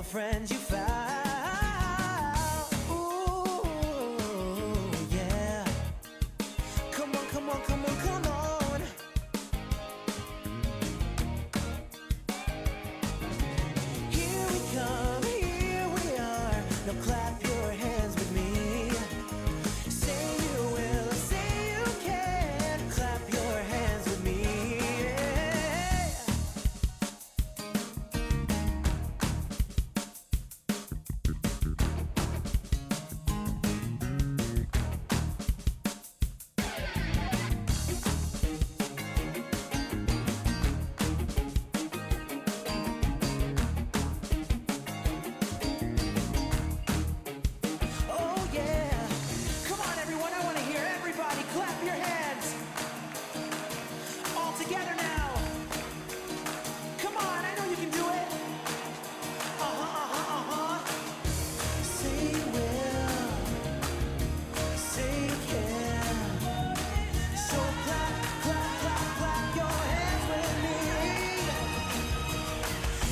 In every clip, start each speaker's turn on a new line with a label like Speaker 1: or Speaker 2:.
Speaker 1: friends you found. Ooh, yeah. Come on, come on, come on, come on. Here we come, here we are. Now clap your hands with me. Say you will, say you can. Clap your hands with me. Oh yeah. Come on everyone, I want to hear everybody clap your hands. All together now. Come on, I know you can do it. Say you will, say you can. So clap, clap, clap, clap your hands with me.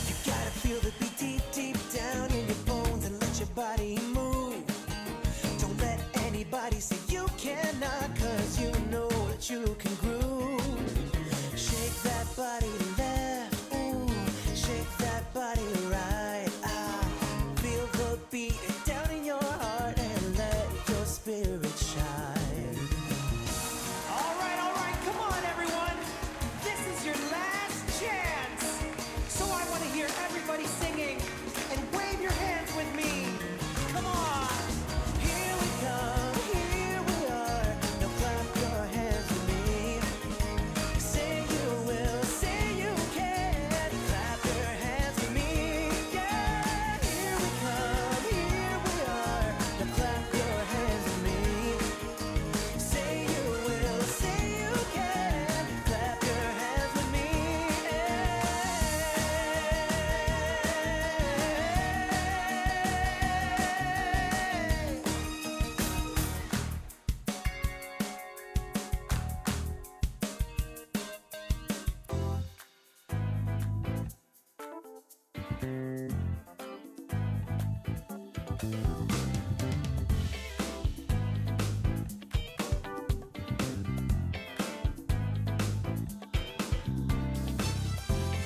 Speaker 1: You gotta feel the beat deep, deep down in your bones and let your body move. Don't let anybody say you cannot, 'cause you know that you can groove. Shake that body left, ooh, shake that body right. Feel the beat down in your heart and let your spirit shine. All right, come on everyone. This is your last chance. So I want to hear everybody singing and wave your hands with me. Come on. Here we come, here we are. Now clap your hands with me. Say you will, say you can. Clap your hands with me. Yeah, here we come, here we are. Now clap your hands with me. Say you will, say you can. Clap your hands with me.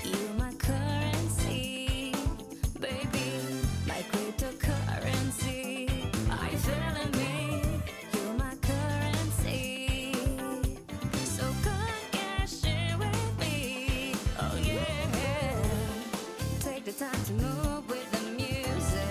Speaker 2: You're my currency, baby, my cryptocurrency. Are you feeling me? You're my currency, so come cash in with me. Oh yeah, take the time to move with the music.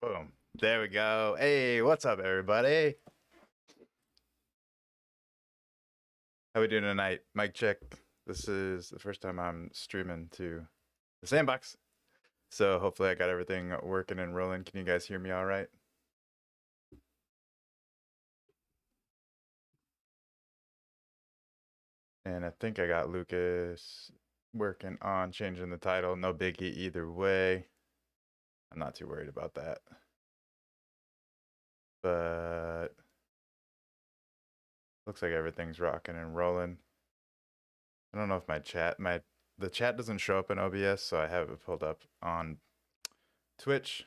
Speaker 3: Boom. There we go. Hey, what's up, everybody? How we doing tonight? Mic check. This is the first time I'm streaming to the Sandbox, so hopefully I got everything working and rolling. Can you guys hear me all right? And I think I got Lucas working on changing the title. No biggie either way. I'm not too worried about that. But looks like everything's rocking and rolling. I don't know if the chat doesn't show up in OBS, so I have it pulled up on Twitch.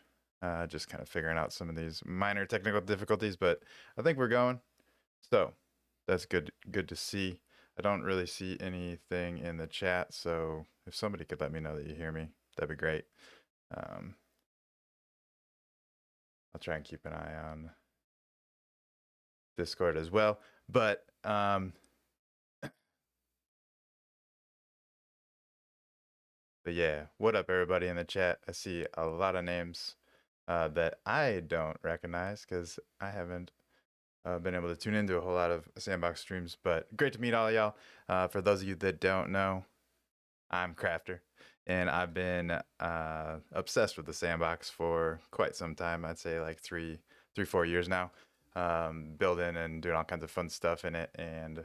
Speaker 3: Just kind of figuring out some of these minor technical difficulties, but I think we're going. So that's good to see. I don't really see anything in the chat, so if somebody could let me know that you hear me, that'd be great. I'll try and keep an eye on Discord as well. But yeah, what up, everybody in the chat? I see a lot of names that I don't recognize because I haven't been able to tune into a whole lot of Sandbox streams, but great to meet all y'all. For those of you that don't know, I'm Krafter, and I've been obsessed with the Sandbox for quite some time. I'd say like 4 years now, building and doing all kinds of fun stuff in it. And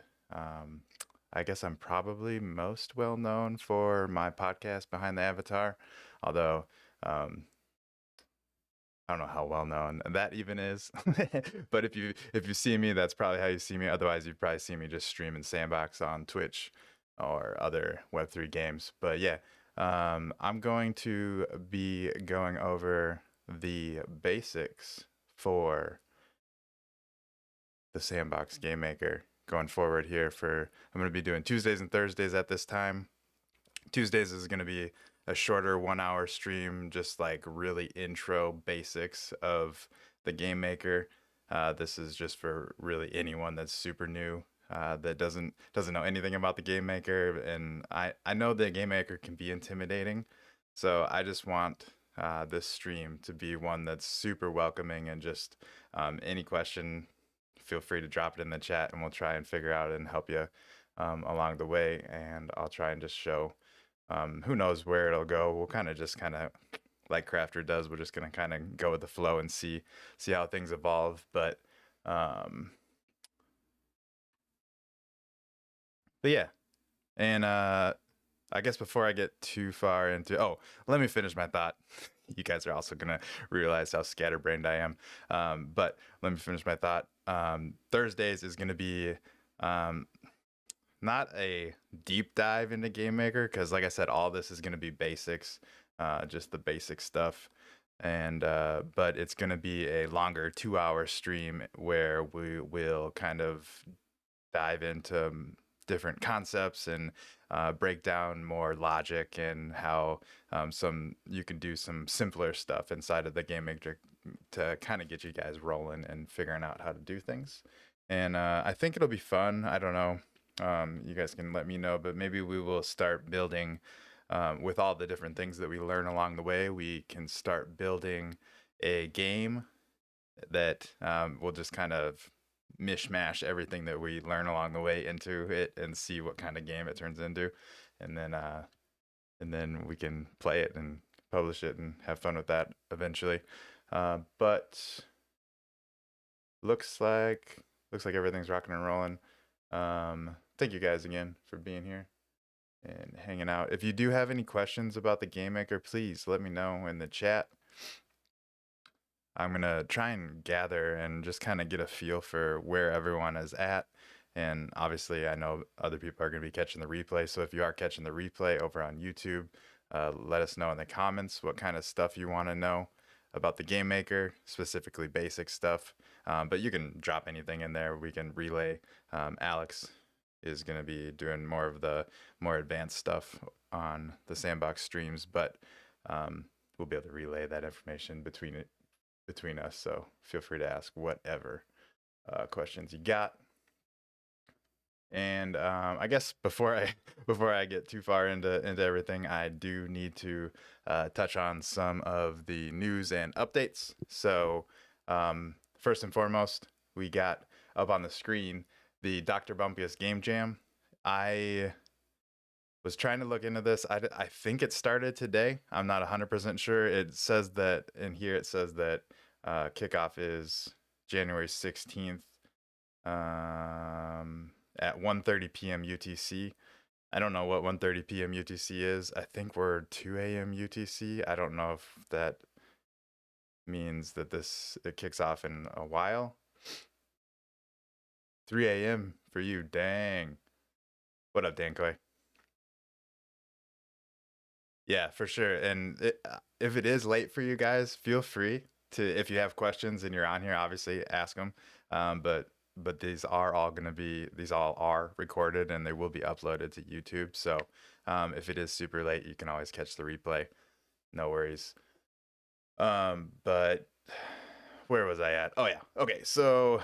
Speaker 3: I guess I'm probably most well known for my podcast Behind the Avatar, although I don't know how well known that even is. But if you see me, that's probably how you see me. Otherwise, you'd probably see me just streaming Sandbox on Twitch or other Web3 games. But yeah, I'm going to be going over the basics for the Sandbox Game Maker going forward here. I'm going to be doing Tuesdays and Thursdays at this time. Tuesdays is going to be a shorter 1 hour stream, just like really intro basics of the game maker. This is just for really anyone that's super new, that doesn't know anything about the game maker. And I know the game maker can be intimidating, so I just want this stream to be one that's super welcoming, and just any question, feel free to drop it in the chat and we'll try and figure out and help you along the way. And I'll try and just show, who knows where it'll go. We'll kind of like Krafter does, we're just gonna kind of go with the flow and see how things evolve. But yeah, and I guess before I get too far into, let me finish my thought. You guys are also gonna realize how scatterbrained I am. But let me finish my thought. Thursdays is gonna be not a deep dive into Game Maker, because like I said, all this is gonna be basics, just the basic stuff. And but it's gonna be a longer 2 hour stream where we will kind of dive into different concepts and break down more logic, and how you can do some simpler stuff inside of the game maker to kind of get you guys rolling and figuring out how to do things. And I think it'll be fun. I don't know. You guys can let me know, but maybe we will start building, with all the different things that we learn along the way, we can start building a game that will just kind of mishmash everything that we learn along the way into it, and see what kind of game it turns into. And then we can play it and publish it and have fun with that eventually. But looks like everything's rocking and rolling. Thank you guys again for being here and hanging out. If you do have any questions about the game maker, please let me know in the chat. I'm gonna try and gather and just kind of get a feel for where everyone is at. And obviously, I know other people are gonna be catching the replay. So if you are catching the replay over on YouTube, let us know in the comments what kind of stuff you want to know about the game maker, specifically basic stuff. But you can drop anything in there. We can relay. Alex is going to be doing more of the more advanced stuff on the Sandbox streams, but we'll be able to relay that information between us. So feel free to ask whatever questions you got. And I guess before I before I get too far into everything, I do need to touch on some of the news and updates. So first and foremost, we got up on the screen the Dr. Bumpius Game Jam. I was trying to look into this. I think it started today. I'm not 100% sure. It says that in here, it says that kickoff is January 16th at 1:30 p.m. UTC. I don't know what 1:30 p.m. UTC is. I think we're 2 a.m. UTC. I don't know if that means that it kicks off in a while. 3 a.m. for you. Dang. What up, Dankoy? Yeah, for sure. And if it is late for you guys, feel free to, if you have questions and you're on here, obviously ask them. But these all are recorded and they will be uploaded to YouTube. So if it is super late, you can always catch the replay. No worries. But where was I at? Oh yeah. Okay. So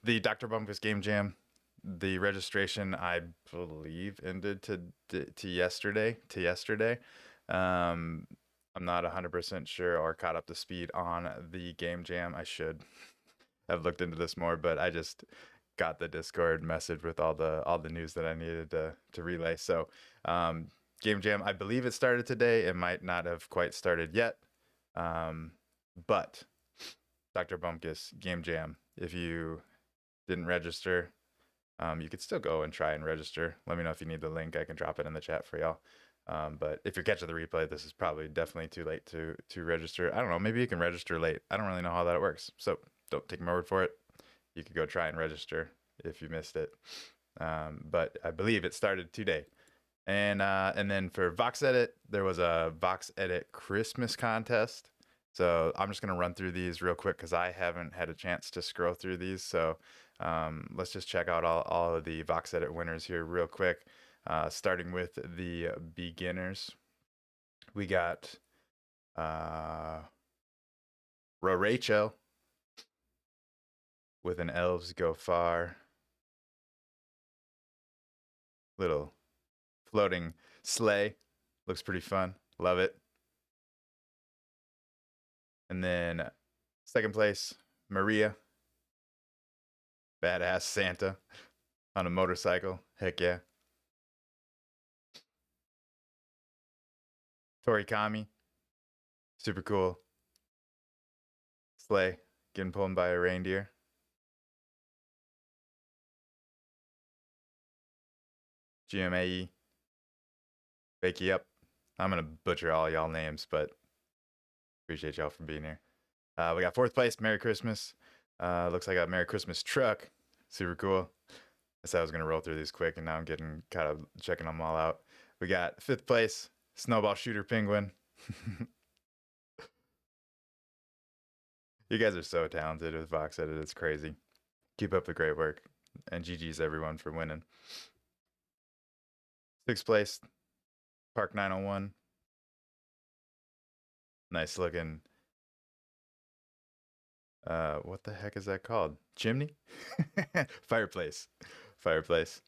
Speaker 3: the Dr. Bumpus Game Jam, the registration I believe ended to yesterday. Um, I'm not 100% sure or caught up to speed on the game jam. I should have looked into this more, but I just got the Discord message with all the news that I needed to relay. So, game jam, I believe it started today. It might not have quite started yet, but Dr. Bumpkus game jam. If you didn't register, you could still go and try and register. Let me know if you need the link. I can drop it in the chat for y'all. But if you're catching the replay, this is probably definitely too late to register. I don't know. Maybe you can register late. I don't really know how that works. So don't take my word for it. You could go try and register if you missed it. But I believe it started today. And then for Vox Edit, there was a Vox Edit Christmas contest. So I'm just gonna run through these real quick because I haven't had a chance to scroll through these. So let's just check out all of the Vox Edit winners here real quick. Starting with the beginners, we got Rachel with an Elves Go Far little floating sleigh. Looks pretty fun. Love it. And then second place, Maria, badass Santa on a motorcycle. Heck yeah. Torikami, super cool. Sleigh, getting pulled by a reindeer. GMAE, Wake You Up. I'm going to butcher all y'all names, but appreciate y'all for being here. We got fourth place, Merry Christmas. Looks like a Merry Christmas truck. Super cool. I said I was going to roll through these quick, and now I'm getting kind of checking them all out. We got fifth place, Snowball Shooter Penguin. You guys are so talented with Vox Edit. It's crazy. Keep up the great work. And GG's everyone for winning. Sixth place, Park 901. Nice looking. What the heck is that called? Chimney? Fireplace. Fireplace.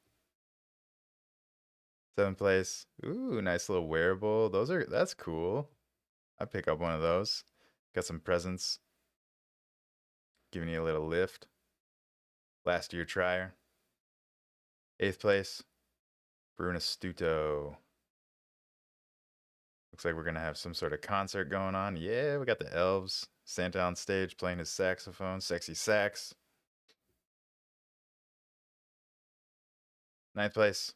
Speaker 3: Seventh place. Ooh, nice little wearable. That's cool. I pick up one of those. Got some presents. Giving you a little lift. Last year trier. Eighth place, Bruno Stuto. Looks like we're gonna have some sort of concert going on. Yeah, we got the elves. Santa on stage playing his saxophone. Sexy sax. Ninth place.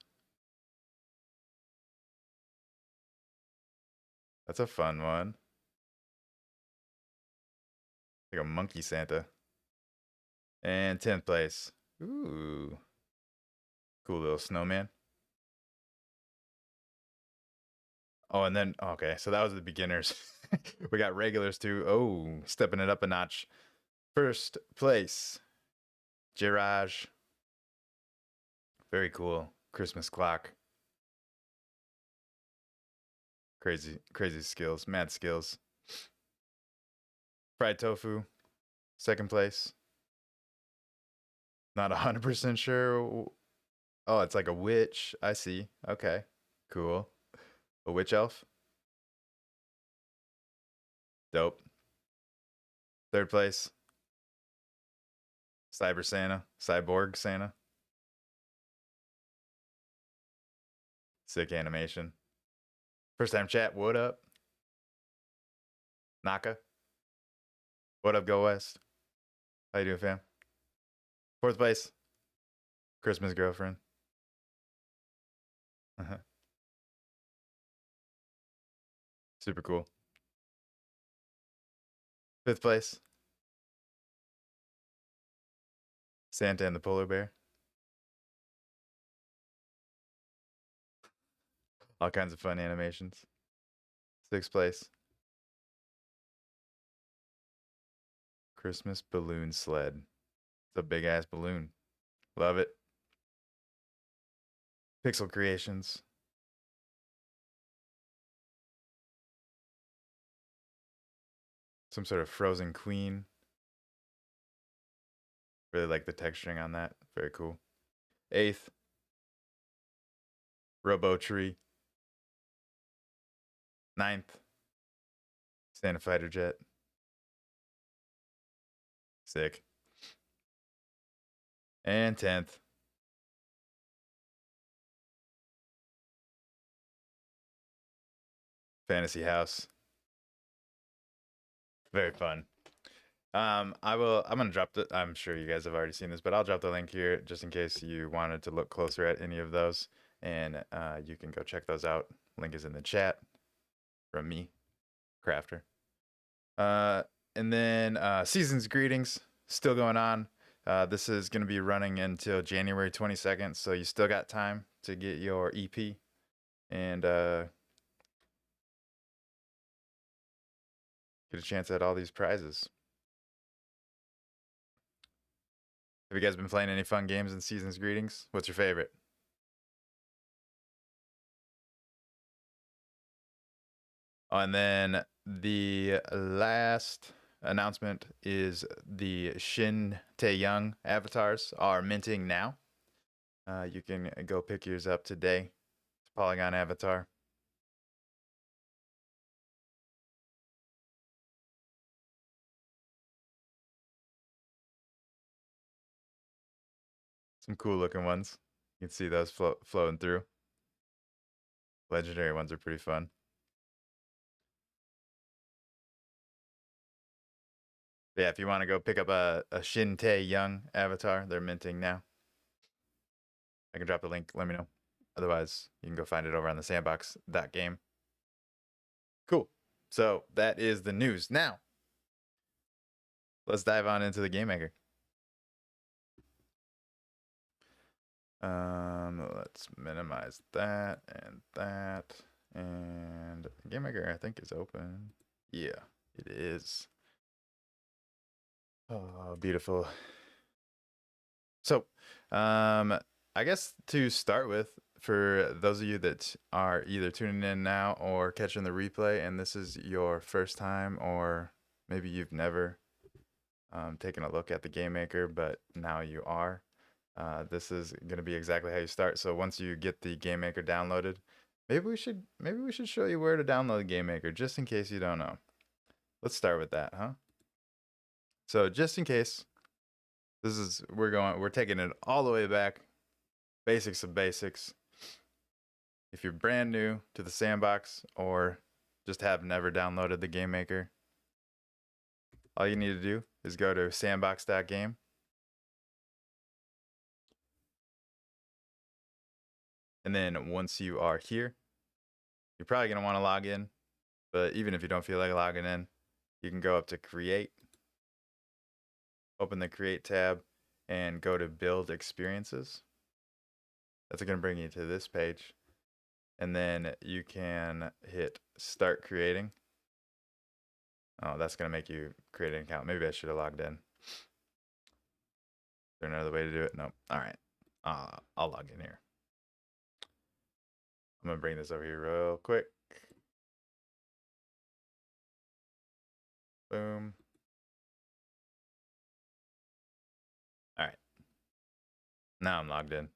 Speaker 3: That's a fun one. Like a monkey Santa. And 10th place. Ooh. Cool little snowman. Oh, and then, okay, so that was the beginners. We got regulars too. Oh, stepping it up a notch. First place, Jiraj. Very cool. Christmas clock. Crazy, crazy skills. Mad skills. Fried tofu. Second place. Not 100% sure Oh, it's like a witch. I see. Okay. Cool. A witch elf. Dope. Third place. Cyber Santa. Cyborg Santa. Sick animation. First time chat. What up? Naka. What up, Go West? How you doing, fam? Fourth place. Christmas girlfriend. Super cool. Fifth place. Santa and the polar bear. All kinds of fun animations. Sixth place. Christmas balloon sled. It's a big ass balloon. Love it. Pixel Creations. Some sort of frozen queen. Really like the texturing on that. Very cool. Eighth. Robo Tree. Ninth. Santa Fighter Jet. Sick. And 10th. Fantasy House. Very fun. I'm gonna drop the. I'm sure you guys have already seen this, but I'll drop the link here just in case you wanted to look closer at any of those, and you can go check those out. Link is in the chat from me, Krafter. And then season's greetings still going on. This is gonna be running until January 22nd, so you still got time to get your EP and get a chance at all these prizes. Have you guys been playing any fun games in Season's Greetings? What's your favorite? Oh, and then the last announcement is the Shin Tae-young avatars are minting now. You can go pick yours up today. It's a Polygon avatar. Some cool looking ones. You can see those flowing through. Legendary ones are pretty fun. But yeah, if you want to go pick up a Shin Tae-young avatar, they're minting now. I can drop the link. Let me know. Otherwise, you can go find it over on the Sandbox.game. Cool. So that is the news. Now, let's dive on into the Game Maker. Let's minimize that. And Game Maker, I think, is open. Yeah, it is. Oh, beautiful. So, I guess to start with, for those of you that are either tuning in now or catching the replay, and this is your first time, or maybe you've never taken a look at the Game Maker, but now you are. This is going to be exactly how you start. So once you get the Game Maker downloaded, maybe we should show you where to download the Game Maker, just in case you don't know. Let's start with that, huh? So just in case, we're taking it all the way back, basics of basics. If you're brand new to the Sandbox or just have never downloaded the Game Maker, all you need to do is go to sandbox.game. And then once you are here, you're probably going to want to log in. But even if you don't feel like logging in, you can go up to Create, open the Create tab, and go to Build Experiences. That's going to bring you to this page. And then you can hit Start Creating. Oh, that's going to make you create an account. Maybe I should have logged in. Is there another way to do it? Nope. All right. I'll log in here. I'm going to bring this over here real quick. Boom. All right. Now I'm logged in.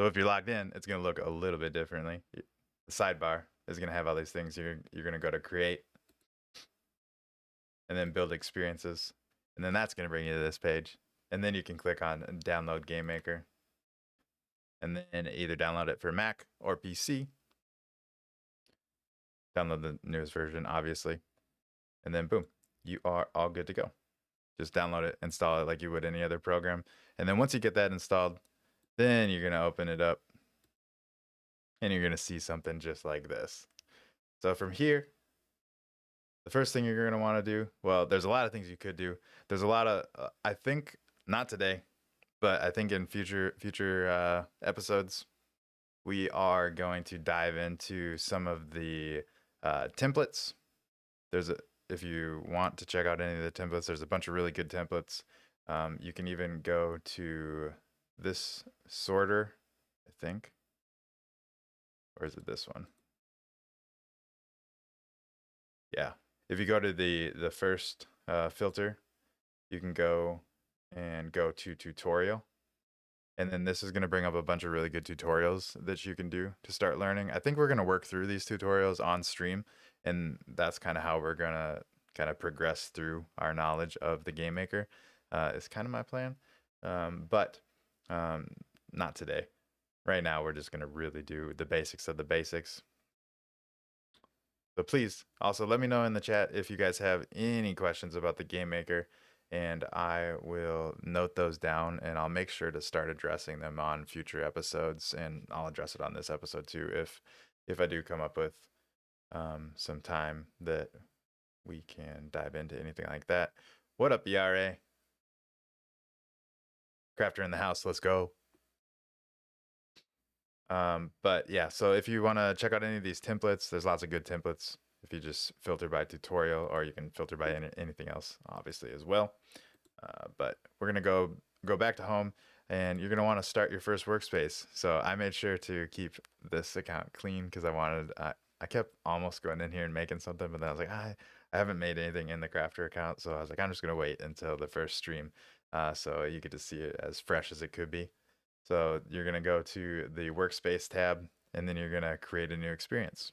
Speaker 3: So if you're logged in, it's going to look a little bit differently. The sidebar is going to have all these things. You're going to go to create and then build experiences. And then that's going to bring you to this page. And then you can click on download Game Maker. And then either download it for Mac or PC. Download the newest version, obviously. And then boom, you are all good to go. Just download it, install it like you would any other program. And then once you get that installed, then you're going to open it up and you're going to see something just like this. So from here, the first thing you're going to want to do, well, there's a lot of things you could do. There's a lot of, I think, not today, but I think in future episodes, we are going to dive into some of the templates. If you want to check out any of the templates, there's a bunch of really good templates. You can even go to this sorter, I think. Or is it this one? Yeah. If you go to the first filter, you can go to tutorial. And then this is going to bring up a bunch of really good tutorials that you can do to start learning. I think we're going to work through these tutorials on stream. And that's kind of how we're going to kind of progress through our knowledge of the Game Maker. It's kind of my plan. But not today. Right now, we're just going to really do the basics of the basics. So please also let me know in the chat if you guys have any questions about the Game Maker, and I will note those down and I'll make sure to start addressing them on future episodes, and I'll address it on this episode too if I do come up with some time that we can dive into anything like that. What up, ERA? Krafter in the house, let's go. But yeah, so if you want to check out any of these templates, there's lots of good templates. If you just filter by tutorial, or you can filter by anything else, obviously, as well. But we're gonna go back to home, and you're gonna want to start your first workspace. So I made sure to keep this account clean because I kept almost going in here and making something, but then I was like, I haven't made anything in the Krafter account, so I was like, I'm just gonna wait until the first stream, so you get to see it as fresh as it could be. So you're going to go to the workspace tab, and then you're going to create a new experience.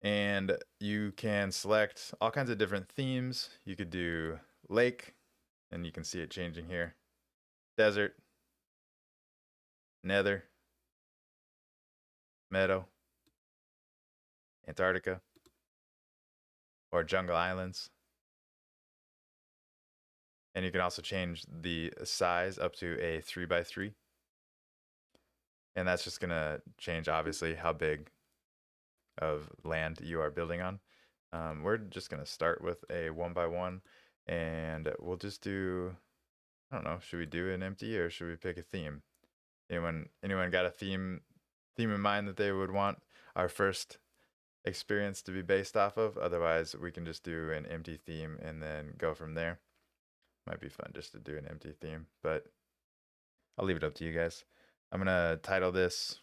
Speaker 3: And you can select all kinds of different themes. You could do lake, and you can see it changing here. Desert, nether, meadow, Antarctica, or jungle islands. And you can also change the size up to a 3x3. And that's just going to change, obviously, how big of land you are building on. We're just going to start with a 1x1, and we'll just do, I don't know, should we do an empty or should we pick a theme? Anyone got a theme in mind that they would want our first experience to be based off of? Otherwise, we can just do an empty theme and then go from there. Might be fun just to do an empty theme, but I'll leave it up to you guys. I'm going to title this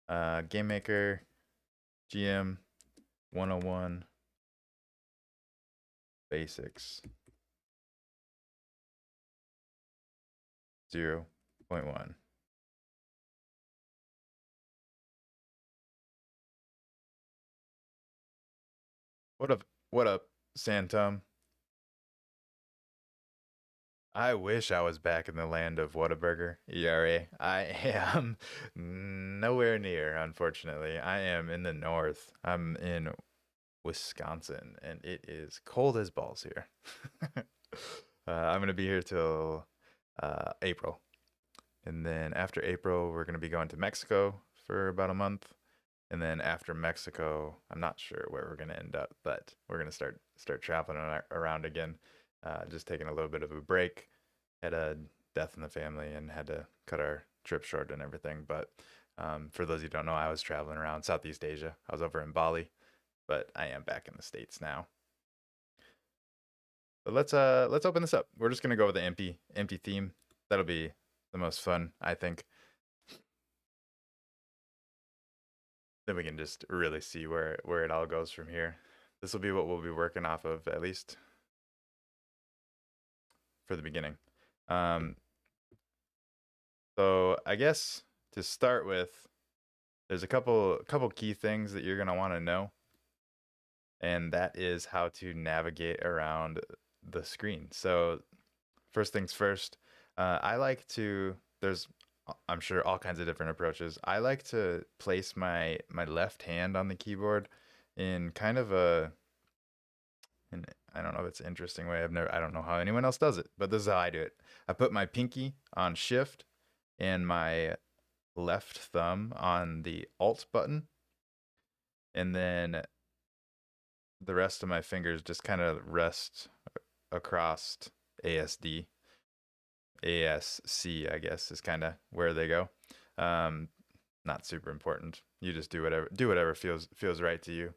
Speaker 3: Game Maker GM 101 Basics 0.1. What up, Santum? I wish I was back in the land of Whataburger, ERA. I am nowhere near, unfortunately. I am in the north. I'm in Wisconsin, and it is cold as balls here. I'm going to be here till April. And then after April, we're going to be going to Mexico for about a month. And then after Mexico, I'm not sure where we're going to end up, but we're going to start traveling around again. Just taking a little bit of a break. Had a death in the family and had to cut our trip short and everything. But for those of you who don't know, I was traveling around Southeast Asia. I was over in Bali, but I am back in the States now. But let's open this up. We're just gonna go with the empty theme. That'll be the most fun, I think. Then we can just really see where it all goes from here. This will be what we'll be working off of, at least for the beginning. Um, so I guess to start with, there's a couple key things that you're gonna want to know, and that is how to navigate around the screen. So first things first, I like to. There's, I'm sure, all kinds of different approaches. I like to place my left hand on the keyboard in kind of a, and I don't know if it's an interesting way. I don't know how anyone else does it, but this is how I do it. I put my pinky on shift and my left thumb on the alt button, and then the rest of my fingers just kind of rest across ASD. ASC, I guess, is kind of where they go. Um, Not super important. You just do whatever feels right to you.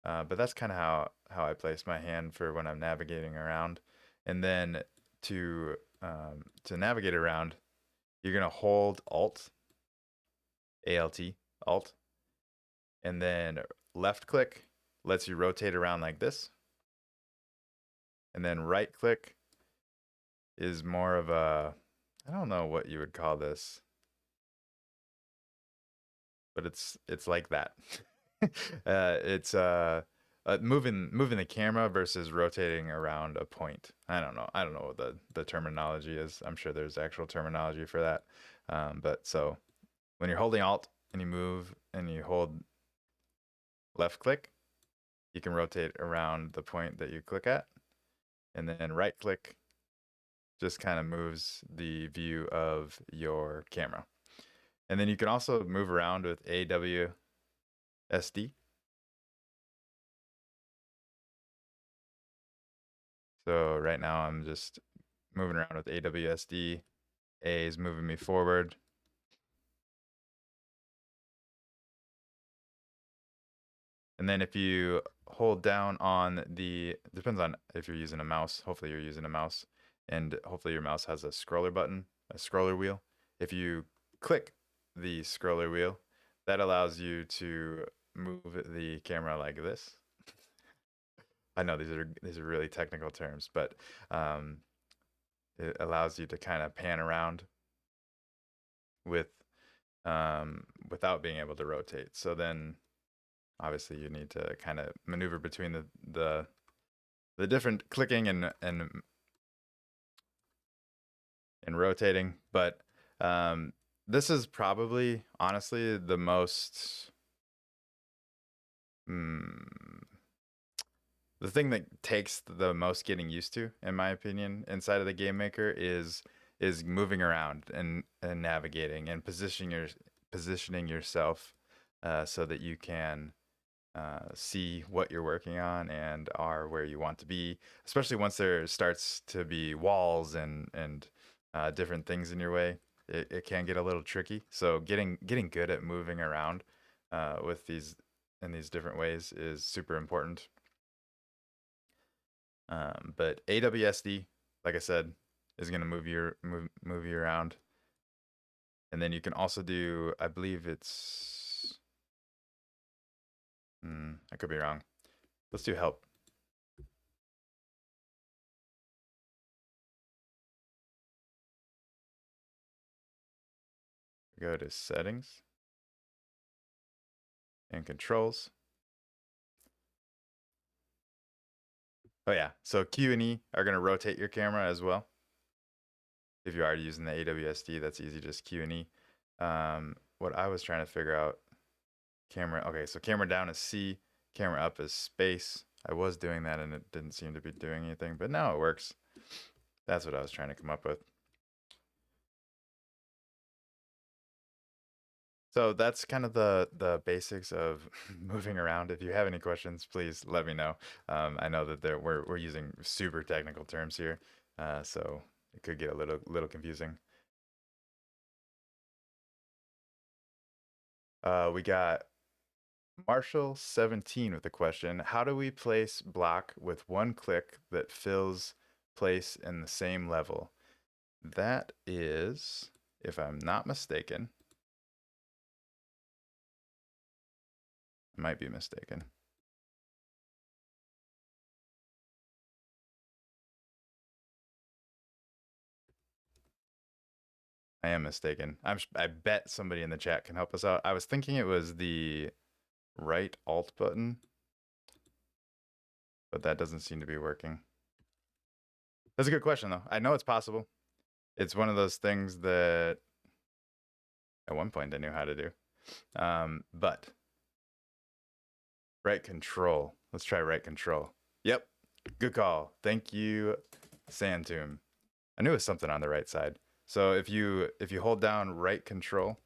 Speaker 3: But that's kind of how I place my hand for when I'm navigating around. And then to navigate around, you're gonna hold Alt, ALT, Alt, and then left click lets you rotate around like this. And then right click is more of a, I don't know what you would call this, but it's like that. It's moving the camera versus rotating around a point. I don't know what the terminology is. I'm sure there's actual terminology for that. But so when you're holding Alt and you move and you hold left click, you can rotate around the point that you click at, and then right click just kind of moves the view of your camera. And then you can also move around with AWSD. So right now I'm just moving around with AWSD. A is moving me forward. And then if you hold down on the, depends on if you're using a mouse. Hopefully you're using a mouse, and hopefully your mouse has a scroller button, a scroller wheel. If you click the scroller wheel, that allows you to move the camera like this. I know these are really technical terms, but um, it allows you to kind of pan around with without being able to rotate. So then obviously you need to kind of maneuver between the different clicking and rotating. But this is probably honestly the most the thing that takes the most getting used to, in my opinion, inside of the game maker is moving around and navigating and positioning yourself so that you can see what you're working on and are where you want to be, especially once there starts to be walls and different things in your way. It can get a little tricky. So getting good at moving around with these in these different ways is super important. But AWSD, like I said, is going to move you around, and then you can also do, I believe it's, I could be wrong. Let's do help. Go to settings and controls. Oh yeah, so Q and E are going to rotate your camera as well. If you're already using the AWSD, that's easy, just Q and E. What I was trying to figure out, camera, okay, so camera down is C, camera up is space. I was doing that and it didn't seem to be doing anything, but now it works. That's what I was trying to come up with. So that's kind of the basics of moving around. If you have any questions, please let me know. I know that we're using super technical terms here, so it could get a little confusing. We got Marshall17 with a question. How do we place block with one click that fills place in the same level? That is, if I'm not mistaken, I might be mistaken. I am mistaken. I bet somebody in the chat can help us out. I was thinking it was the right alt button, but that doesn't seem to be working. That's a good question, though. I know it's possible. It's one of those things that at one point I knew how to do. But right control. Let's try right control. Yep. Good call. Thank you, Sandtomb. I knew it was something on the right side. So if you hold down right control,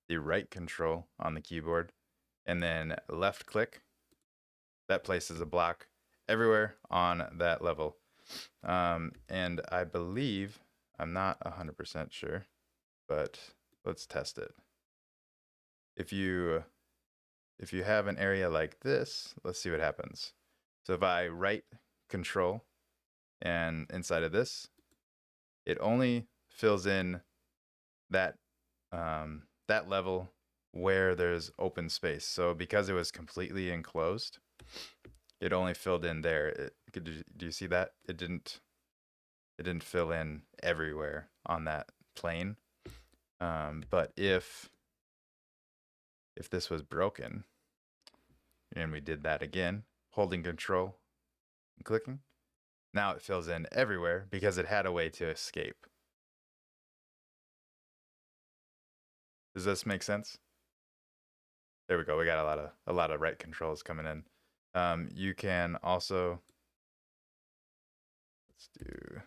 Speaker 3: the right control on the keyboard, and then left click, that places a block everywhere on that level. And I believe, I'm not 100% sure, but let's test it. If you have an area like this, let's see what happens. So if I right control and inside of this, it only fills in that that level where there's open space. So because it was completely enclosed, it only filled in there. Do you see that? It didn't fill in everywhere on that plane. But if this was broken, and we did that again, holding control and clicking, now it fills in everywhere because it had a way to escape. Does this make sense? There we go. We got a lot of right controls coming in. You can also, let's do.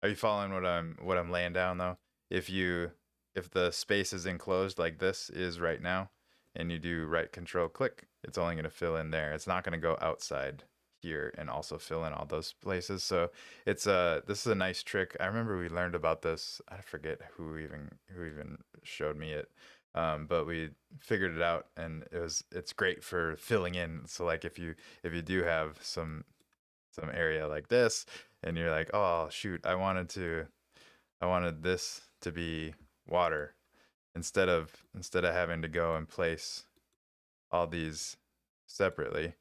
Speaker 3: Are you following what I'm laying down though? If the space is enclosed like this is right now, and you do right control click, it's only going to fill in there. It's not going to go outside here and also fill in all those places. So it's this is a nice trick. I remember we learned about this. I forget who even showed me it. But we figured it out, and it's great for filling in. So like if you do have some area like this, and you're like, oh shoot, I wanted this to be water, instead of having to go and place all these separately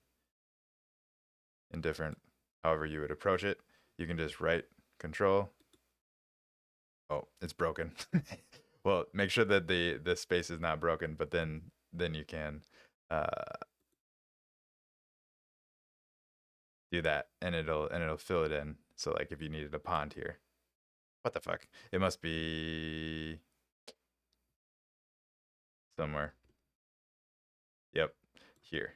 Speaker 3: in different, however you would approach it, you can just right control. Oh, it's broken. Well, make sure that the space is not broken, but then you can do that, and it'll fill it in. So like if you needed a pond here, what the fuck? It must be somewhere. Yep, here.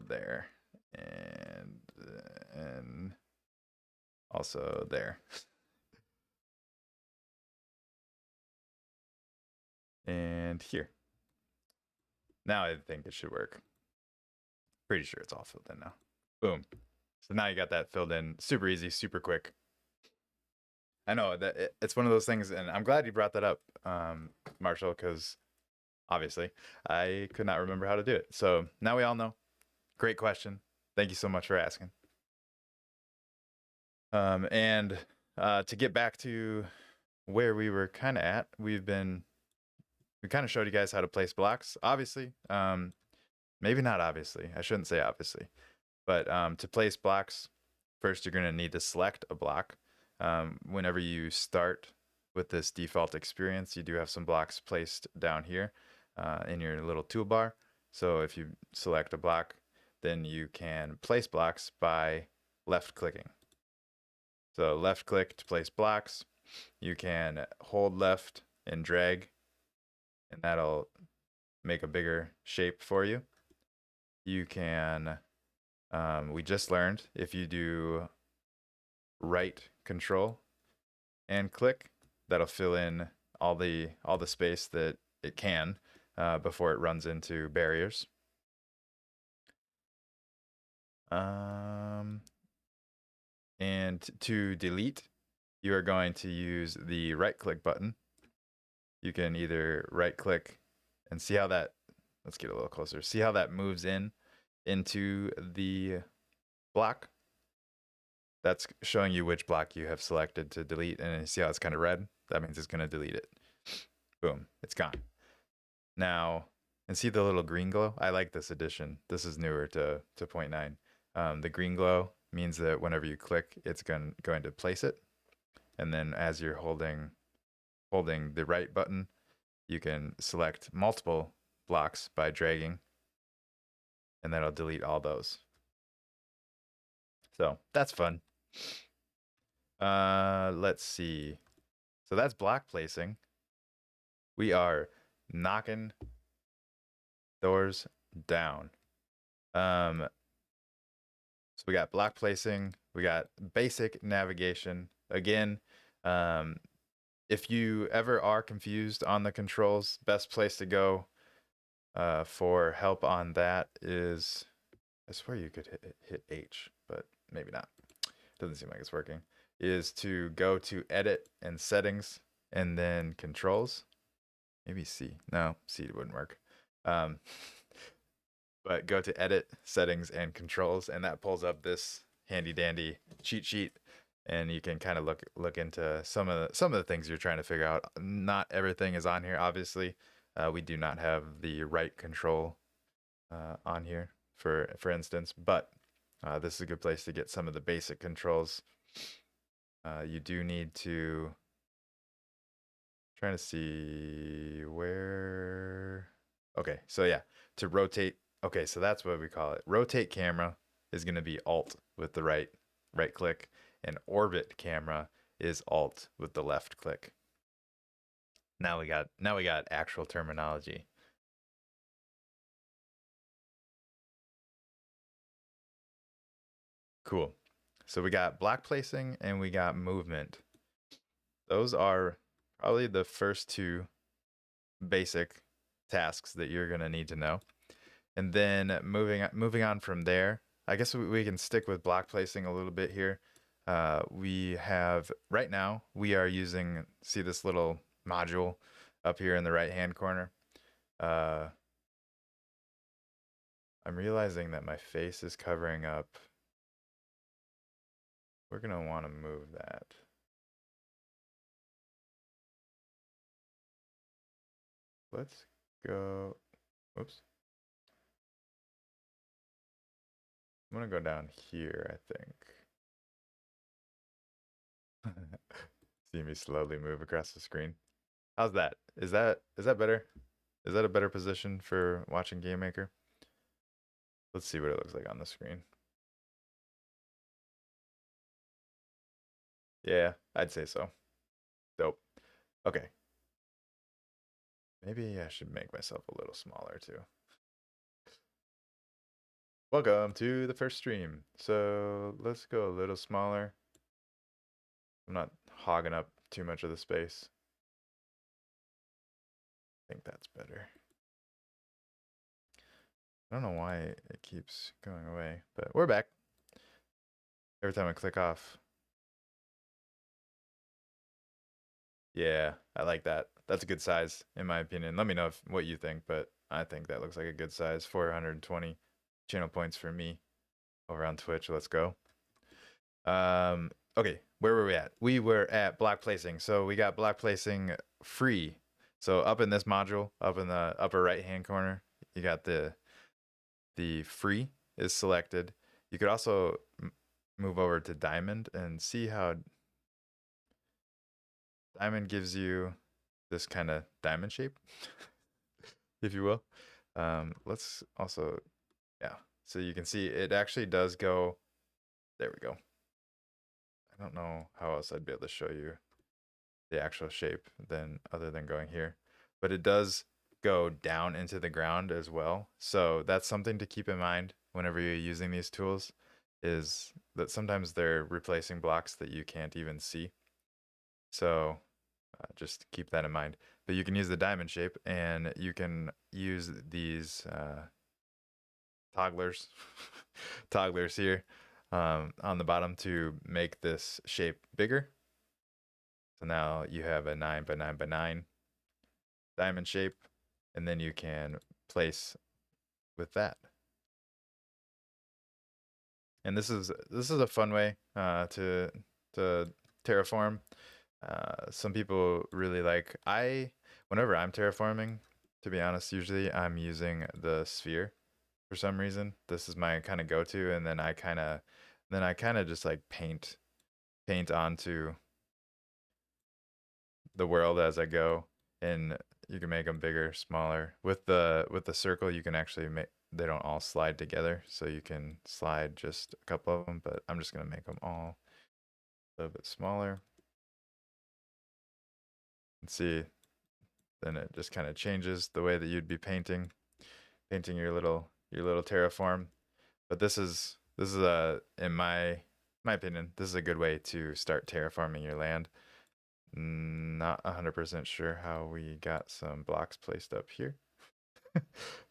Speaker 3: There, and also there. And here. Now I think it should work. Pretty sure it's all filled in now. Boom. So now you got that filled in. Super easy, super quick. I know that it's one of those things, and I'm glad you brought that up, Marshall, because obviously I could not remember how to do it. So now we all know. Great question. Thank you so much for asking. And to get back to where we were kind of at, we kind of showed you guys how to place blocks. Obviously, maybe not obviously. I shouldn't say obviously, but to place blocks, first you're going to need to select a block. Whenever you start with this default experience, you do have some blocks placed down here in your little toolbar. So if you select a block, then you can place blocks by left clicking. So left click to place blocks. You can hold left and drag, and that'll make a bigger shape for you. You can, we just learned, if you do right control and click, that'll fill in all the space that it can before it runs into barriers. And to delete, you are going to use the right click button. You can either right click and see how that, let's get a little closer, see how that moves into the block. That's showing you which block you have selected to delete, and you see how it's kind of red? That means it's going to delete it. Boom, it's gone. Now, And see the little green glow? I like this addition. This is newer to point 0.9. The green glow means that whenever you click, it's going to place it. And then as you're holding the right button, you can select multiple blocks by dragging, and that'll delete all those. So that's fun. Let's see. So that's block placing. We are knocking doors down. So we got block placing, we got basic navigation. Again, if you ever are confused on the controls, best place to go for help on that is, I swear you could hit H, but maybe not. Doesn't seem like it's working. Is to go to edit and settings and then controls. Maybe C. No, C wouldn't work. But go to edit, settings, and controls, and that pulls up this handy dandy cheat sheet, and you can kind of look into some of the things you're trying to figure out. Not everything is on here, obviously. We do not have the right control on here, for instance, but this is a good place to get some of the basic controls. You do need to trying to see where. Okay, so yeah, to rotate. Okay, so that's what we call it. Rotate camera is going to be Alt with the right click, and orbit camera is Alt with the left click. Now we got actual terminology. Cool. So we got block placing and we got movement. Those are probably the first two basic tasks that you're going to need to know. And then moving on from there, I guess we can stick with block placing a little bit here. We have, right now, we are using, see this little module up here in the right-hand corner? I'm realizing that my face is covering up. We're going to want to move that. Let's go, whoops. I'm gonna go down here, I think. See me slowly move across the screen. How's that? Is that better? Is that a better position for watching Game Maker? Let's see what it looks like on the screen. Yeah, I'd say so. Dope. Okay. Maybe I should make myself a little smaller too. Welcome to the first stream. So let's go a little smaller. I'm not hogging up too much of the space. I think that's better. I don't know why it keeps going away, but we're back. Every time I click off. Yeah, I like that. That's a good size, in my opinion. Let me know what you think, but I think that looks like a good size. 420 channel points for me over on Twitch. Let's go. Okay, where were we at? We were at block placing. So we got block placing free. So up in this module, up in the upper right-hand corner, you got the free is selected. You could also move over to diamond and see how diamond gives you this kind of diamond shape, if you will. Let's also, yeah. So you can see it actually does go, there we go. I don't know how else I'd be able to show you the actual shape other than going here, but it does go down into the ground as well. So that's something to keep in mind whenever you're using these tools, is that sometimes they're replacing blocks that you can't even see. So just keep that in mind. But you can use the diamond shape, and you can use these togglers togglers here on the bottom to make this shape bigger. So now you have a 9 by 9 by 9 diamond shape, and then you can place with that. And this is a fun way to terraform. Some people really like, whenever I'm terraforming, to be honest. Usually I'm using the sphere for some reason. This is my kind of go-to, and then I kind of just like paint onto the world as I go, and you can make them bigger, smaller. With the circle, you can actually make they don't all slide together, so you can slide just a couple of them. But I'm just gonna make them all a little bit smaller. And see, then it just kind of changes the way that you'd be painting your little terraform. But this is a in my opinion, this is a good way to start terraforming your land. Not 100% sure how we got some blocks placed up here.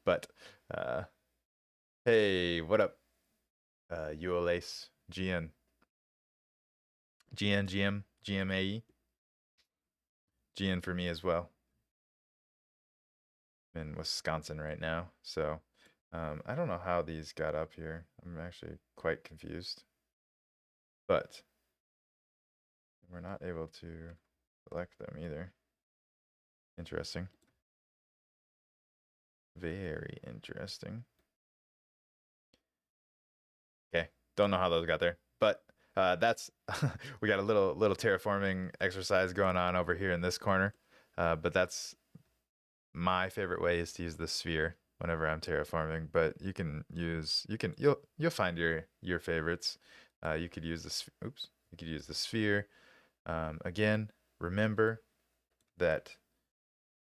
Speaker 3: But uh hey, what up? Uolace, GN, GN, GM, GMAE, GN for me as well. I'm in Wisconsin right now, so I don't know how these got up here. I'm actually quite confused, but we're not able to select them either. Interesting. Very interesting. Okay, don't know how those got there, but that's we got a little terraforming exercise going on over here in this corner. But that's my favorite way is to use the sphere whenever I'm terraforming. But you'll find your favorites. You could use you could use the sphere. Again, remember that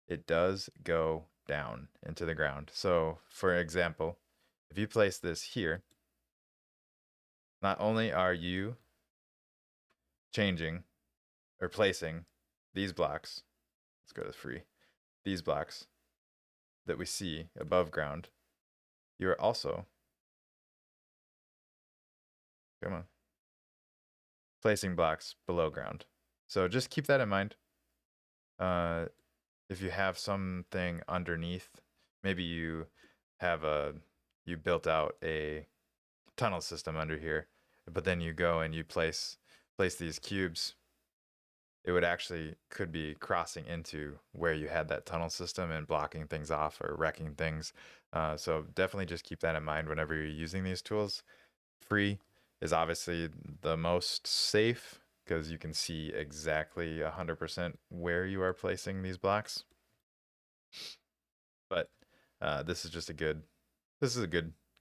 Speaker 3: it does go down into the ground. So, for example, if you place this here, not only are you changing or placing these blocks, let's go to free, these blocks that we see above ground, you're also, come on, placing blocks below ground. So just keep that in mind. If you have something underneath, maybe you built out a tunnel system under here, but then you go and you place these cubes, it would actually could be crossing into where you had that tunnel system and blocking things off or wrecking things. So definitely just keep that in mind whenever you're using these tools. Free is obviously the most safe because you can see exactly 100% where you are placing these blocks. But this is just a good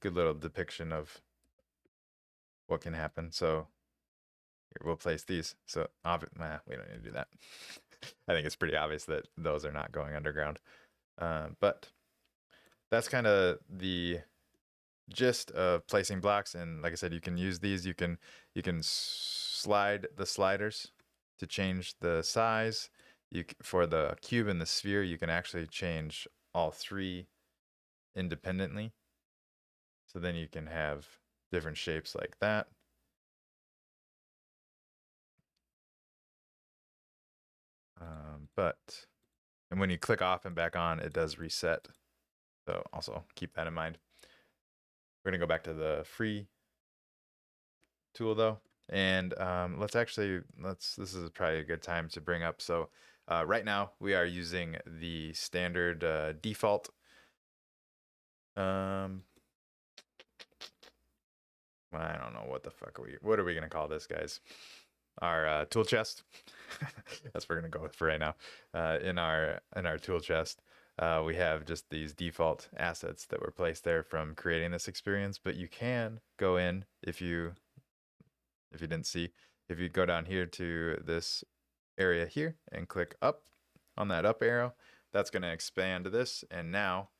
Speaker 3: little depiction of what can happen. So here, we'll place these. So we don't need to do that. I think it's pretty obvious that those are not going underground. But that's kind of the gist of placing blocks. And like I said, you can use these. You can slide the sliders to change the size. For the cube and the sphere, you can actually change all three independently. So then you can have different shapes like that. And when you click off and back on, it does reset. So also keep that in mind. We're gonna go back to the free tool though, and this is probably a good time to bring up. So right now we are using the standard default. I don't know what are we gonna call this, guys? Our tool chest. That's what we're gonna go with for right now. In our tool chest, we have just these default assets that were placed there from creating this experience. But you can go in if you didn't see, if you go down here to this area here and click up on that up arrow, that's going to expand this, and now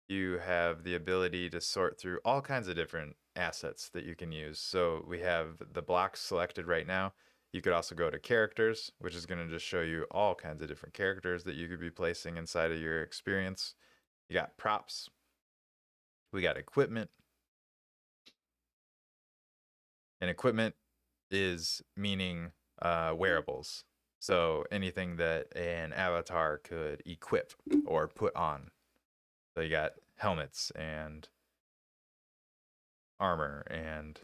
Speaker 3: you have the ability to sort through all kinds of different assets that you can use. So we have the blocks selected right now. You could also go to characters, which is going to just show you all kinds of different characters that you could be placing inside of your experience. You got props. We got equipment. And equipment is meaning wearables. So anything that an avatar could equip or put on. So you got helmets and armor and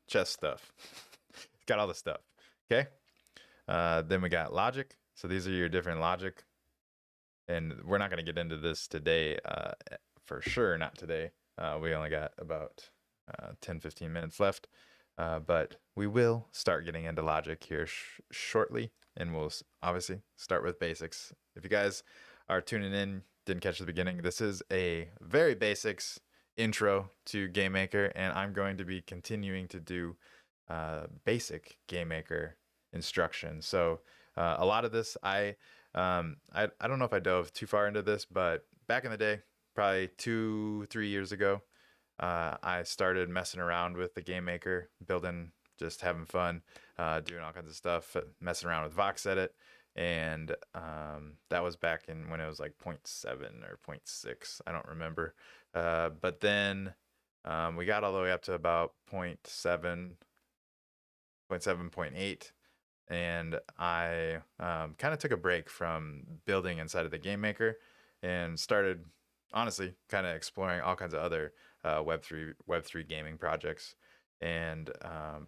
Speaker 3: chest stuff. Got all the stuff. Okay. Then we got logic. So these are your different logic, and we're not going to get into this today, for sure, not today. We only got about 10-15 minutes left, but we will start getting into logic here shortly, and we'll obviously start with basics. If you guys are tuning in, didn't catch the beginning, this is a very basics intro to Game Maker, and I'm going to be continuing to do basic Game Maker instruction. So a lot of this, I don't know if I dove too far into this, but back in the day, probably 2-3 years ago, I started messing around with the Game Maker, building, just having fun, doing all kinds of stuff, messing around with vox edit, and that was back in when it was like 0.7 or 0.6, I don't remember. But then we got all the way up to about 0.7, 0.7, 0.8, and I kind of took a break from building inside of the Game Maker and started, honestly, kind of exploring all kinds of other Web3 gaming projects, and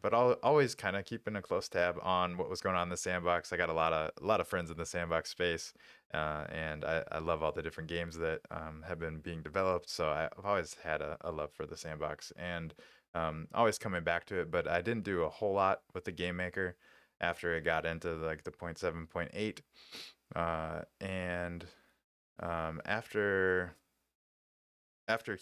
Speaker 3: but always kind of keeping a close tab on what was going on in the Sandbox. I got a lot of friends in the Sandbox space, and I love all the different games that have been being developed. So I've always had a love for the Sandbox, and always coming back to it. But I didn't do a whole lot with the Game Maker after it got into like the 0.7, 0.8, and after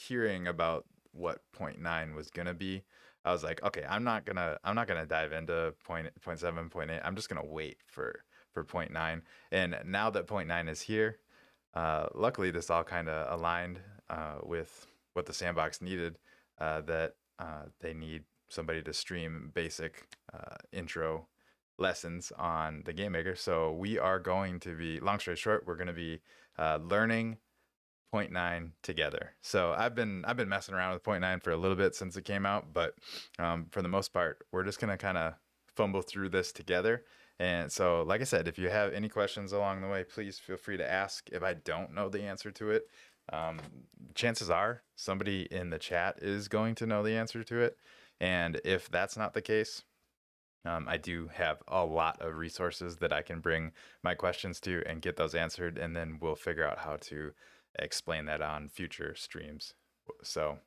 Speaker 3: hearing about what 0.9 was gonna be, I was like, okay, I'm not gonna dive into 0.7, 0.8. I'm just gonna wait for 0.9. And now that 0.9 is here, luckily this all kind of aligned with what the Sandbox needed. That they need somebody to stream basic intro lessons on the Game Maker. So we are going to be, long story short, we're going to be learning 0.9 together. So I've been messing around with 0.9 for a little bit since it came out, but for the most part, we're just going to kind of fumble through this together. And so, like I said, if you have any questions along the way, please feel free to ask. If I don't know the answer to it, chances are somebody in the chat is going to know the answer to it. And if that's not the case, I do have a lot of resources that I can bring my questions to and get those answered, and then we'll figure out how to explain that on future streams. So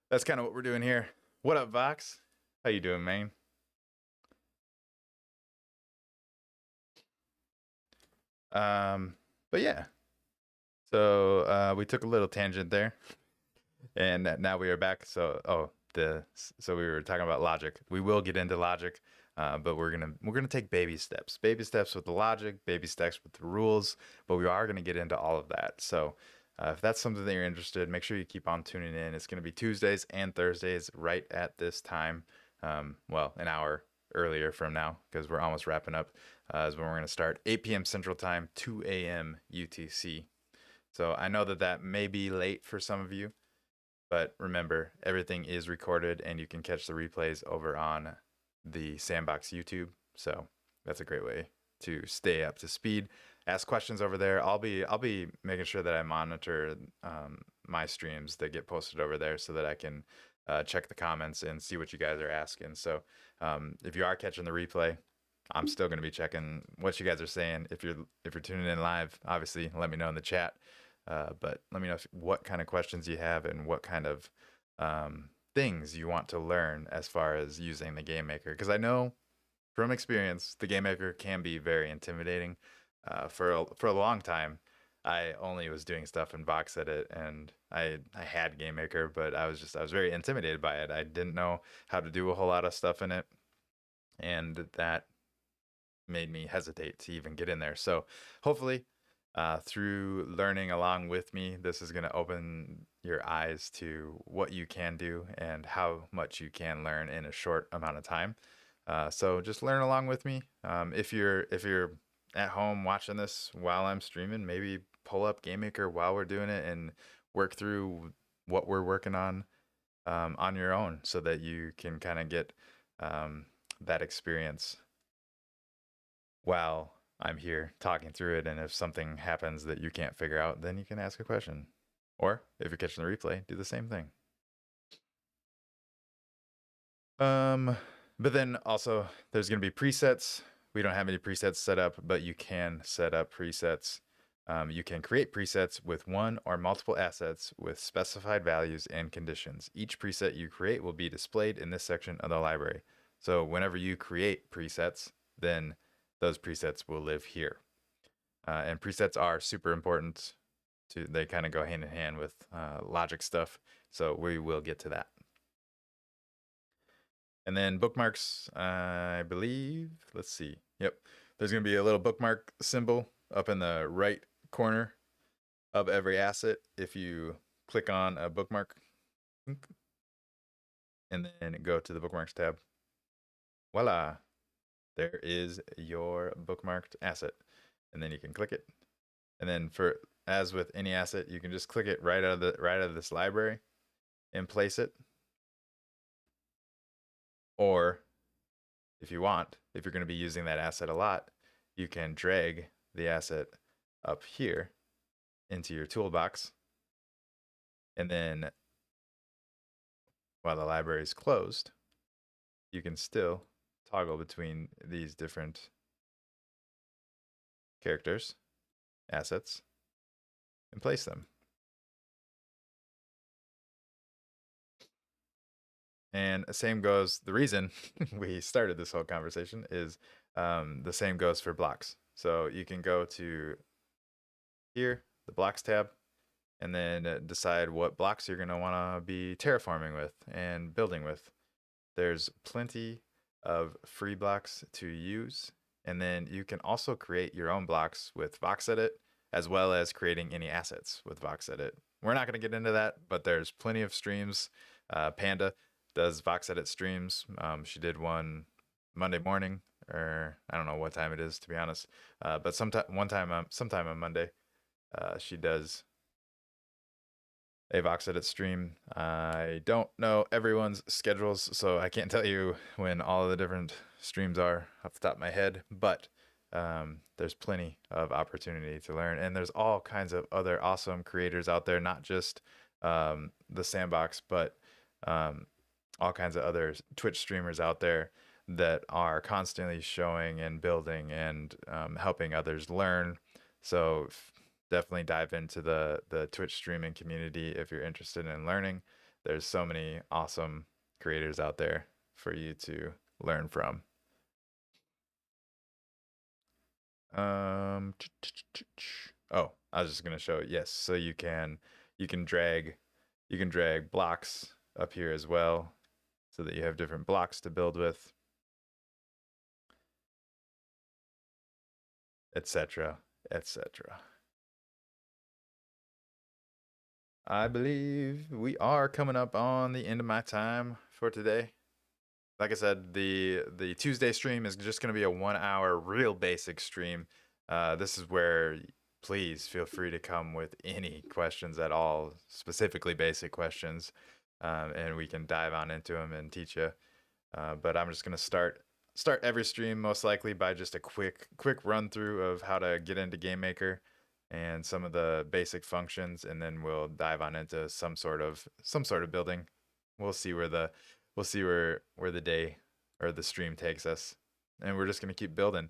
Speaker 3: that's kind of what we're doing here. What up, Vox? How you doing, man? But yeah, so we took a little tangent there, and now we are back. So so we were talking about logic. We will get into logic, but we're gonna take baby steps with the logic, baby steps with the rules. But we are gonna get into all of that. So if that's something that you're interested in, make sure you keep on tuning in. It's gonna be Tuesdays and Thursdays right at this time. Well, an hour earlier from now, because we're almost wrapping up, is when we're gonna start 8 p.m. Central Time, 2 a.m. UTC. So I know that may be late for some of you, but remember, everything is recorded and you can catch the replays over on the Sandbox YouTube. So that's a great way to stay up to speed. Ask questions over there. I'll be making sure that I monitor my streams that get posted over there so that I can check the comments and see what you guys are asking. So if you are catching the replay, I'm still going to be checking what you guys are saying. If you're tuning in live, obviously let me know in the chat. But let me know what kind of questions you have and what kind of things you want to learn as far as using the Game Maker. Because I know from experience, the Game Maker can be very intimidating. For a long time, I only was doing stuff in vox edit, and I had Game Maker, but I was very intimidated by it. I didn't know how to do a whole lot of stuff in it, and that made me hesitate to even get in there. So hopefully, through learning along with me, this is going to open your eyes to what you can do and how much you can learn in a short amount of time. So just learn along with me. If you're at home watching this while I'm streaming, maybe pull up Game Maker while we're doing it and work through what we're working on your own, so that you can kind of get that experience while I'm here talking through it. And if something happens that you can't figure out, then you can ask a question. Or if you're catching the replay, do the same thing. But then also there's going to be presets We don't have any presets set up, but you can set up presets. You can create presets with one or multiple assets with specified values and conditions. Each preset you create will be displayed in this section of the library. So whenever you create presets, then those presets will live here. And presets are super important. They kind of go hand in hand with logic stuff. So we will get to that. And then bookmarks, I believe, let's see. Yep. There's going to be a little bookmark symbol up in the right corner of every asset. If you click on a bookmark and then go to the bookmarks tab, voila, there is your bookmarked asset. And then you can click it. And then as with any asset, you can just click it right out of this library and place it. Or if you want, if you're going to be using that asset a lot, you can drag the asset up here into your toolbox. And then while the library is closed, you can still toggle between these different characters, assets, and place them. And same goes, the reason we started this whole conversation is the same goes for blocks. So you can go to here, the blocks tab, and then decide what blocks you're going to want to be terraforming with and building with. There's plenty of free blocks to use. And then you can also create your own blocks with voxedit, as well as creating any assets with voxedit. We're not going to get into that, but there's plenty of streams. Panda does voxedit streams. She did one Monday morning, or I don't know what time it is, to be honest. But sometime on Monday, she does a voxedit stream. I don't know everyone's schedules, so I can't tell you when all of the different streams are off the top of my head, but there's plenty of opportunity to learn, and there's all kinds of other awesome creators out there, not just the Sandbox, but all kinds of other Twitch streamers out there that are constantly showing and building and helping others learn. So definitely dive into the Twitch streaming community if you're interested in learning. There's so many awesome creators out there for you to learn from. Oh, I was just gonna show it. Yes, so you can drag blocks up here as well, so that you have different blocks to build with, etc., etc. I believe we are coming up on the end of my time for today. Like I said, the Tuesday stream is just going to be a 1 hour real basic stream. This is where please feel free to come with any questions at all, specifically basic questions, and we can dive on into them and teach you. But I'm just going to start every stream most likely by just a quick run through of how to get into GameMaker and some of the basic functions, and then we'll dive on into some sort of building. We'll see where the day or the stream takes us, and we're just gonna keep building.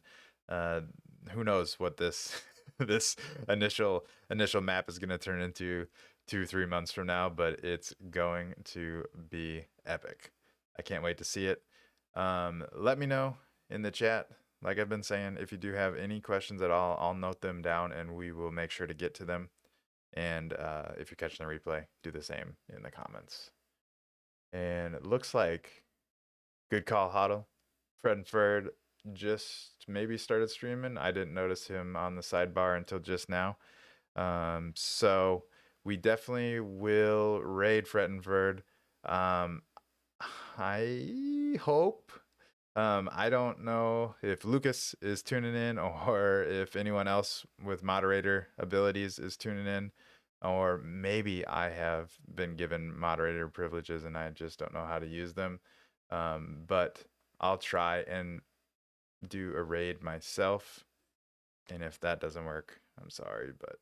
Speaker 3: Who knows what this this initial map is gonna turn into 2-3 months from now, but it's going to be epic. I can't wait to see it. Let me know in the chat. Like I've been saying, if you do have any questions at all, I'll note them down and we will make sure to get to them. And if you're catching the replay, do the same in the comments. And it looks like good call, Huddle. Fred and Ferd just maybe started streaming. I didn't notice him on the sidebar until just now. So we definitely will raid Fred and Ferd. I hope. I don't know if Lucas is tuning in or if anyone else with moderator abilities is tuning in, or maybe I have been given moderator privileges and I just don't know how to use them. But I'll try and do a raid myself. And if that doesn't work, I'm sorry, but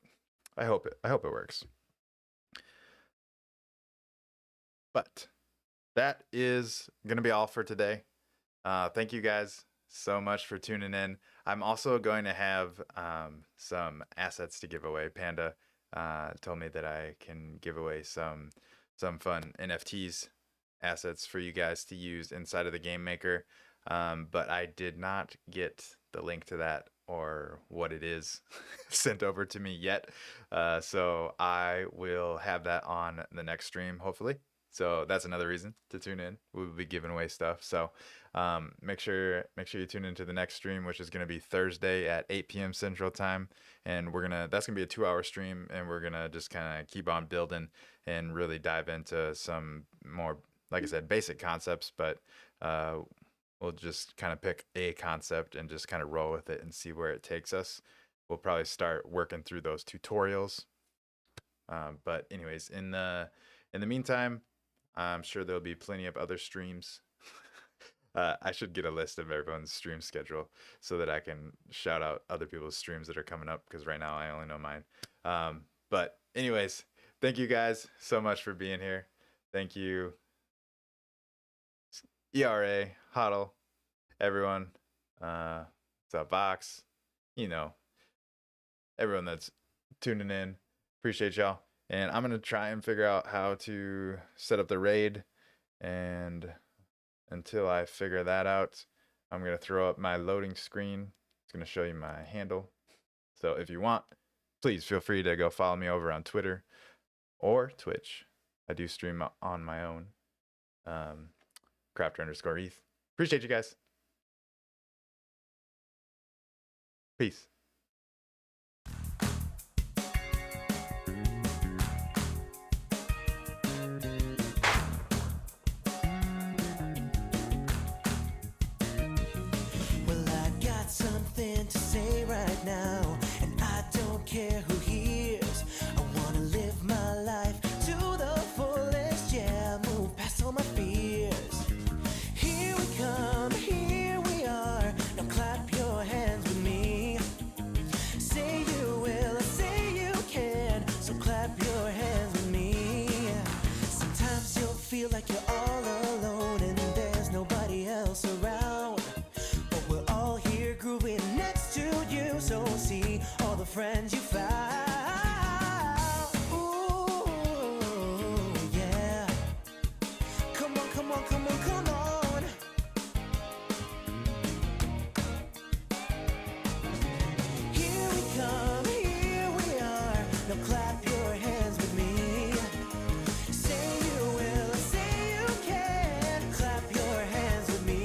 Speaker 3: I hope it works. But that is going to be all for today. Thank you guys so much for tuning in. I'm also going to have some assets to give away. Panda told me that I can give away some fun NFTs assets for you guys to use inside of the game maker. But I did not get the link to that or what it is sent over to me yet. So I will have that on the next stream, hopefully. So that's another reason to tune in. We'll be giving away stuff. So make sure you tune into the next stream, which is going to be Thursday at 8 p.m. Central Time, and that's going to be a 2-hour stream, and we're going to just kind of keep on building and really dive into some more, like I said, basic concepts, but we'll just kind of pick a concept and just kind of roll with it and see where it takes us. We'll probably start working through those tutorials. But anyways, in the meantime, I'm sure there'll be plenty of other streams. I should get a list of everyone's stream schedule so that I can shout out other people's streams that are coming up, because right now I only know mine. But anyways, thank you guys so much for being here. Thank you, ERA, Huddle, everyone. What's up, Vox? Everyone that's tuning in. Appreciate y'all. And I'm going to try and figure out how to set up the raid. And until I figure that out, I'm going to throw up my loading screen. It's going to show you my handle. So if you want, please feel free to go follow me over on Twitter or Twitch. I do stream on my own. Krafter_ETH. Appreciate you guys. Peace.
Speaker 1: Well, I got something to say right now, and I don't care who hears. I wanna live my life to the fullest, yeah, move past all my fears. Here we come, here we are, now clap your hands with me. Say you will, say you can, so clap your hands with me. Sometimes you'll feel like you're all alone and there's nobody else around, but we're all here grooving next to you, so see all the friends you found. Ooh, yeah. Come on, come on, come on, come on. Here we come, here we are. Now clap your hands with me. Say you will, say you can. Clap your hands with me.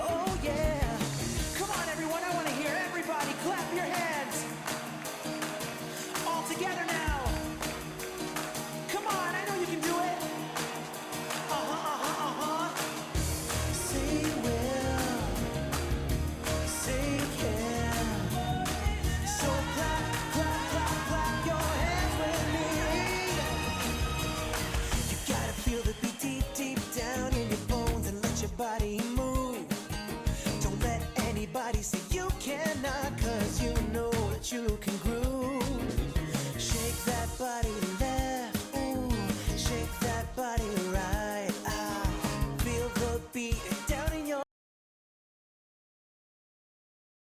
Speaker 1: Oh yeah. Come on everyone, I want to hear everybody clap your hands. All together now. Come on, I know you can do it. Say you will. Say you can. So clap, clap, clap, clap your hands with me. You gotta feel the beat deep, deep down in your bones and let your body move. Don't let anybody say you cannot, 'cause you know that you can groove.